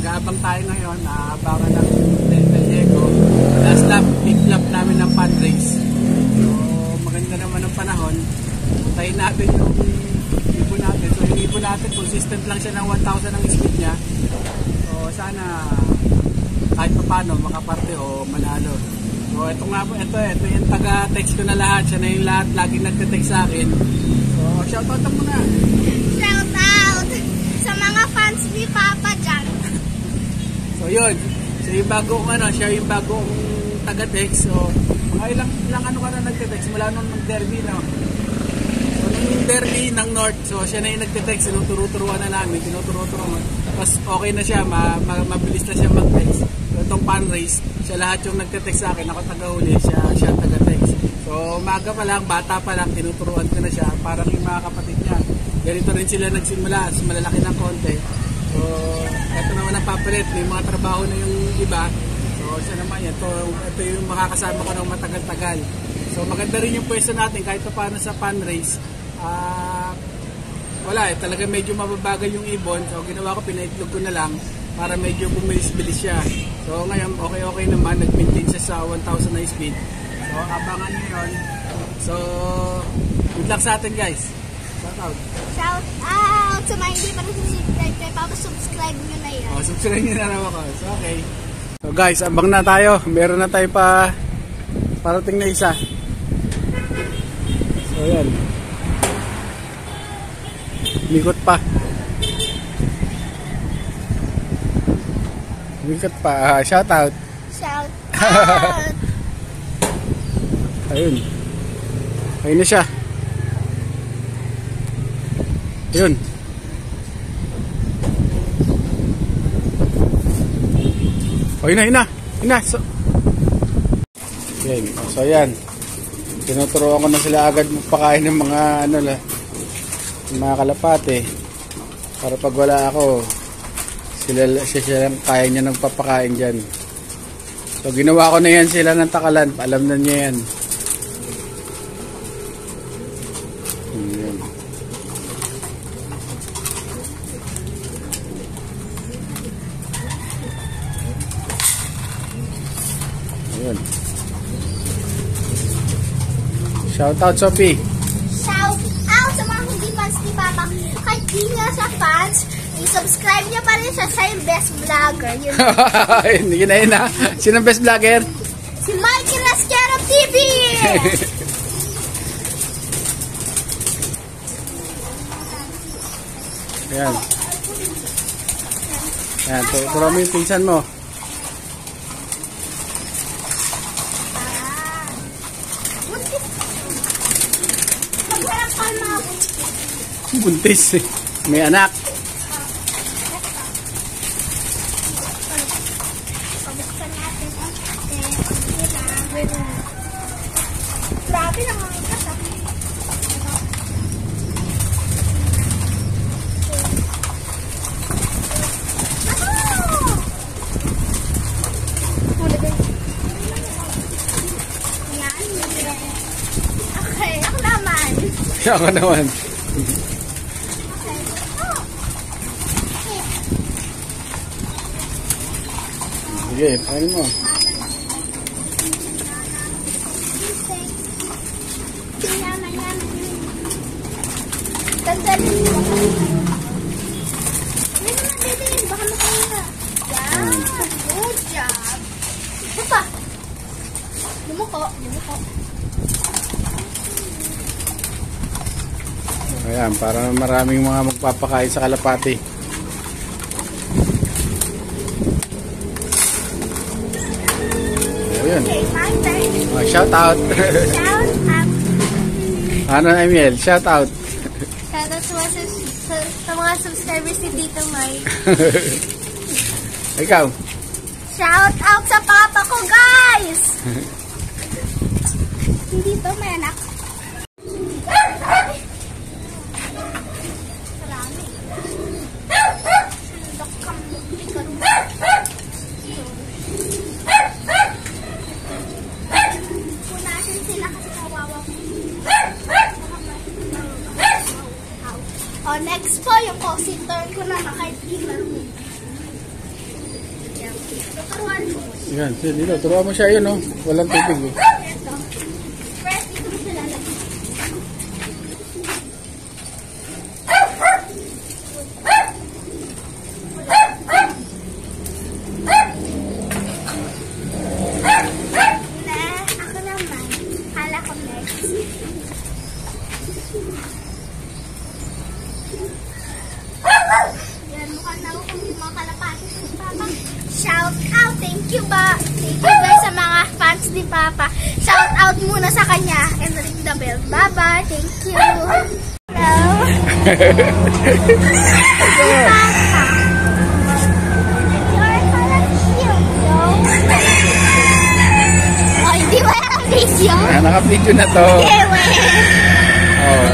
nag-aabang tayo ngayon, naabangan ng Del Gallego. Last lap, big lap namin ng fundraise. So, maganda naman ang panahon. Tayin natin yung ibon natin. So, yung ibon natin, consistent lang siya ng 1,000 ang speed niya. So, sana kahit pa paano makaparte o manalo. So, ito nga po, ito yung taga-text ko na lahat. Siya na yung lahat, laging nagte-text sa akin. So, shoutout mo na. Shoutout sa mga fans ni Papa dyan. So, yun. So, yung bagong siya yung bagong taga-text. So, mga ilang ano ka na nagte-text mula nung derby, no? So, nung derby ng North, so siya na yung nagte-text. Tinuturo-turuan na namin. Tinuturo-turuan. Tapos, okay na siya. Mabilis na siya mag-text. So, itong fundraise, siya lahat yung nagte-text sa akin. Ako taga-huli, siya taga-text. So, umaga pa lang, bata pa lang, tinuturuan ko na siya. Parang yung mga kapatid niya. Ganito rin sila nagsimula. Malalaki ng konti. So, ito naman ang papalit. May mga trabaho na yung iba. So, siya naman yan. Ito yung makakasama ko ng matagal-tagal. So, maganda rin yung pwesto natin kahit pa paano sa fundraise. Wala talaga medyo mababagal yung ibon. So, ginawa ko, pinaitlog ko na lang para medyo bumilis-bilis siya. So, ngayon, okay naman. Nag-maintain siya sa 1,000 na speed. So, abangan nyo yun. So, good luck sa atin, guys. Shout out. Shout out sa mga hindi pa rin kay Papa, subscribe nyo na yan. Subscribe nyo na naman ako. So, okay. So, guys, abang na tayo. Meron na tayo pa parating na isa. So, yan. Mikot pa. Mikot pa. Shout out. Shout out. Ayun. Ayun na siya. Ayun. Oh, yun na. So, yan. So, yan. Tinuturuan ko na sila agad magpakain ng mga mga kalapate. Para pag wala ako, siya lang kaya niya ng papakain dyan. So, ginawa ko na yan sila ng takalan. Alam na niya yan. Ayan. Ayan. Shout out, Sophie. Shout out sa mga hindi fans ni Papa. Kahit di nga sa fans, i-subscribe niya pa rin siya yung best vlogger. Yun na. Sino ang best vlogger? Si Mikey Lasquero TV! Ayan. Ayan, turo mo yung pinsan mo. Buntis. May anak. Grabe naman ang kasap. Okay, ako naman. Ako naman. Sige, paano mo? Tandaan mo. Hindi mo nabibigyan. Baka makahinga. Yan. Good job. Bapa. Lumuko. Ayan, para maraming mga magpapakain sa kalapati. Ayan. Okay, my turn. Shout out. Shout out. Ano, Emil? Shout out. Shout out sa mga subscribers ni Tito Mike. Ikaw? Shout out sa papa ko, guys! Hindi to, may anak. Punasin sila kasi kawawa. Oh, next po, yung cozy turn ko na kahit di marunong. Yan, dito. Turuan mo siya yun, oh. Walang tubig, eh. First, dito mo siya lalagyan. Ako naman. Hala ko next. Yan, mukhang na ako kung yung mga kalapati si Papa. Shout out! Thank you ba? Thank you guys sa mga fans ni Papa. Shout out muna sa kanya. And ring the bell. Bye-bye. Thank you. Hello. Papa. You're so cute, no? Oh, hindi ba naka-video? Naka-video na to. Okay, wait. Oh.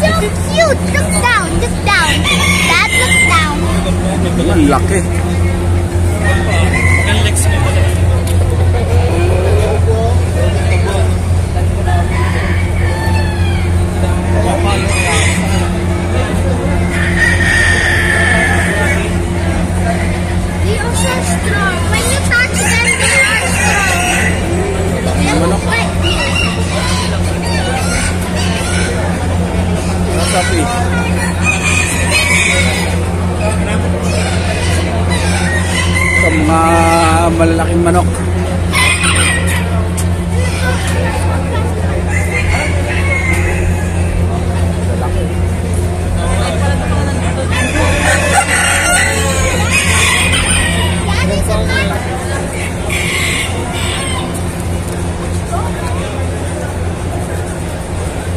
So cute! Look down! Look down! Dad, look down! Ang laki. They are so strong. When you touch them, they are strong. They look like Sapi. Ito mga malalaking manok. that is a man.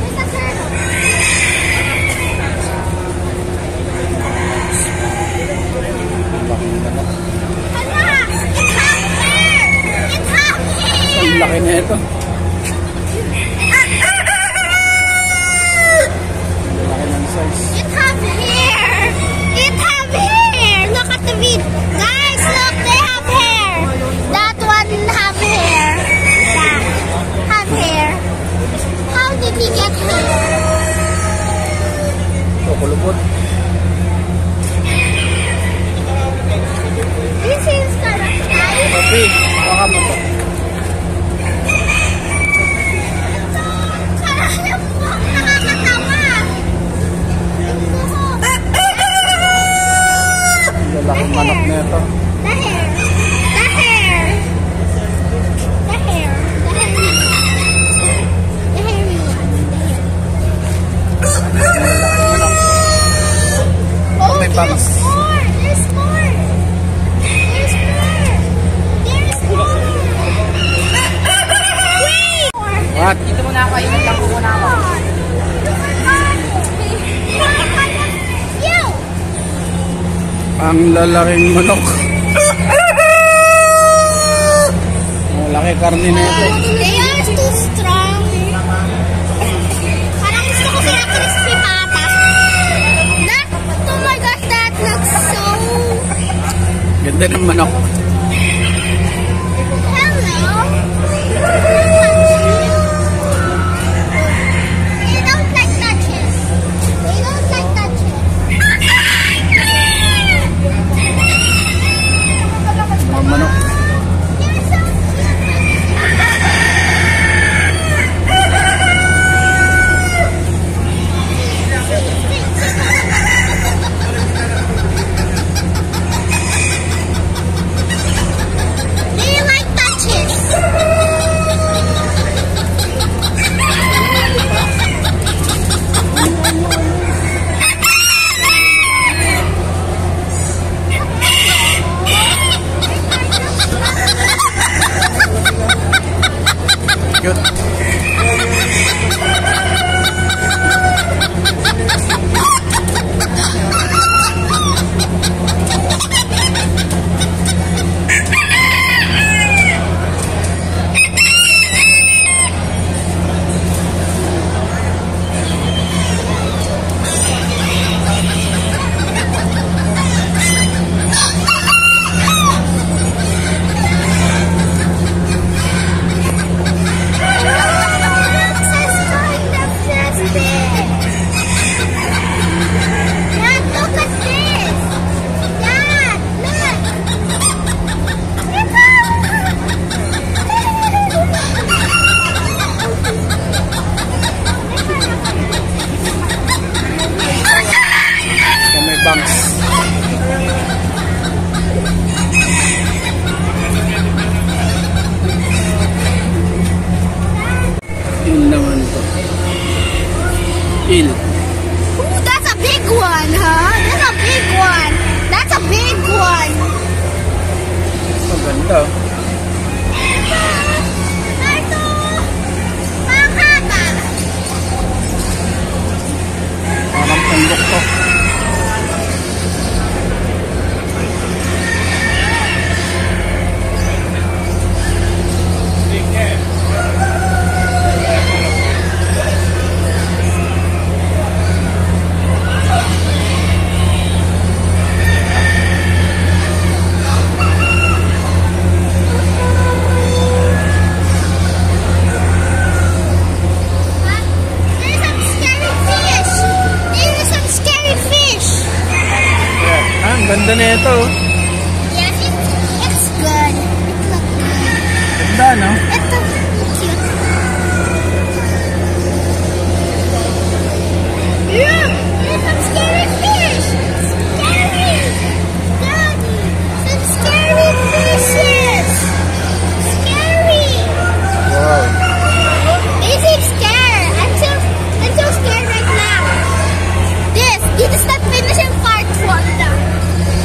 There's a turtle. Hala! It's up there! It's up here! Ang laki na ito. Ang laki ng size. It's up here! It's up here! Look at the vid. Guys, look! They have hair! That one have hair. That have hair. How did he get hair? Ito, kulubot. This is kind of nice. Sapi, baka mo to. Nakakatawa. Ang lalaking manok na ito. The hair. The hair. The hair. The hairy one. The hairy one. Oh, May bangs. there's more. There's more. There's more. There's more. Wait. What? Dito muna ako, ikot lang po muna ako. Ang lalaking manok. Ang laki karne na ito. They are too strong. Parang gusto ko sila crispy patas. That, oh my gosh, that looks so... Ganda ng manok. Hello? They don't like touches. They don't like touches. Mga manok. They're so cute. Ganda na ito. Yes, it's good. It looks good. Ganda, no? It looks cute. Look! There's some scary fish! Scary! Daddy! Some scary fishes! Scary! Wow. Easy scare! I'm so scared right now. This is the finishing part for them.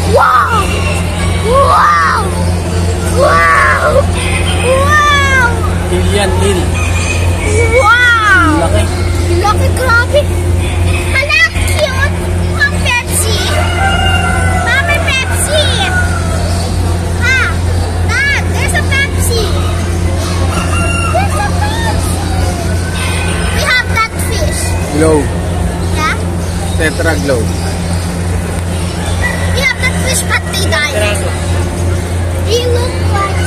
Wow! Wow! Wow! Wow! Alien eel. Wow! Laki. Laki, grabe. Hala, cute. Ang Pepsi. Mama, Pepsi. Ah, Dad, there's a Pepsi. There's a fish. We have that fish. Glow. Yeah? Tetra glow. We have that fish, but they died. They look like...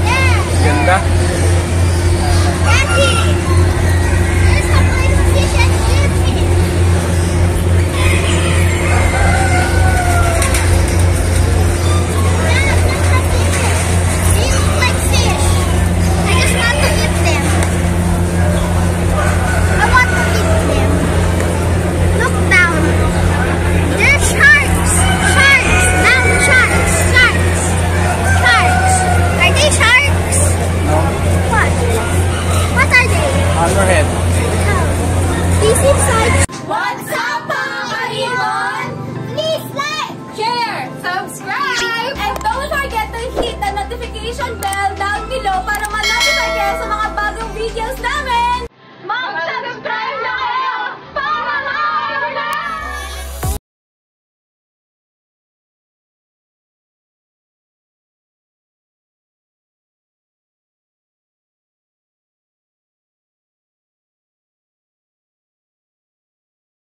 Yeah. Ganda. Daddy, there's some little fish and sleeping. Dad, look at this. They look like fish. I just want to eat them. I want to eat them. Look down. There's sharks. Sharks. Down, sharks. Sharks. Sharks. Are they sharks? No? What? What are they? Hammerhead. These inside. What's up, mga Ibon? Please like. Share, subscribe, and don't forget to hit the notification bell down below para ma-notify kayo sa mga bagong videos namin!